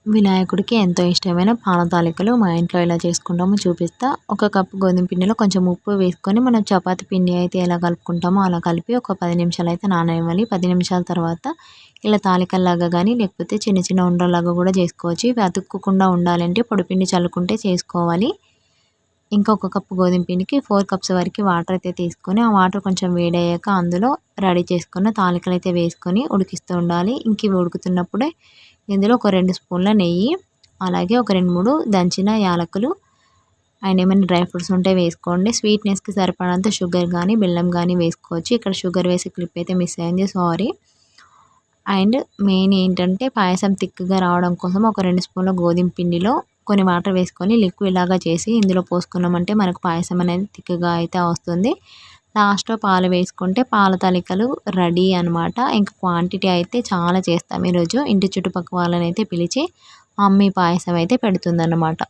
వినాయకుడికి ఎంతో ఇష్టమైన పాల తాలికలు మా ఇంట్లో ఎలా చేసుకుంటామో చూపిస్తా. ఒక కప్పు గోధుమ పిండిలో కొంచెం ఉప్పు వేసుకొని మనం చపాతీ పిండి అయితే ఎలా కలుపుకుంటామో అలా కలిపి ఒక 10 నిమిషాలైతే నాననివ్వాలి. 10 నిమిషాల తర్వాత ఇలా తాలికల్లాగా గానీ లేకపోతే చిన్న చిన్న ఉండల్లాగా కూడా చేసుకోవచ్చు. ఇవి అతుక్కోకుండా ఉండాలంటే పొడిపిండి చల్లుకుంటే చేసుకోవాలి. ఇంకా ఒక కప్పు గోధుమ పిండికి 4 కప్స్ వరకు వాటర్ అయితే తీసుకొని ఆ వాటర్ కొంచెం వేడయ్యాక అందులో రెడీ చేసుకున్న తాలికలైతే వేసుకొని ఉడికిస్తూ ఉండాలి. ఇంక ఇవి ఉడుకుతున్నప్పుడే ఇందులో ఒక 2 స్పూన్ల నెయ్యి, అలాగే ఒక 2, 3 దంచిన యాలకులు అండ్ ఏమైనా డ్రై ఫ్రూట్స్ ఉంటే వేసుకోండి. స్వీట్‌నెస్‌కి సరిపడంత షుగర్ గానీ, బెల్లం గానీ వేసుకోవచ్చు. ఇక్కడ షుగర్ వేసే క్లిప్ అయితే మిస్ అయింది, సారీ. అండ్ మెయిన్ ఏంటంటే పాయసం థిక్‌గా రావడం కోసం ఒక 2 స్పూన్ల గోధుమ పిండిలో కొన్ని వాటర్ వేసుకొని లిక్విడ్ లాగా చేసి ఇందులో పోసుకున్నామంటే మనకు పాయసం అనేది థిక్‌గా అయితే వస్తుంది. లాస్ట్‌లో పాలు వేసుకుంటే పాల తాలికలు రెడీ అనమాట. ఇంకా క్వాంటిటీ అయితే చాలా చేస్తాం ఈరోజు. ఇంటి చుట్టుపక్కల వాళ్ళనైతే పిలిచి అమ్మ ఈ పాయసం అయితే పెడుతుందన్నమాట.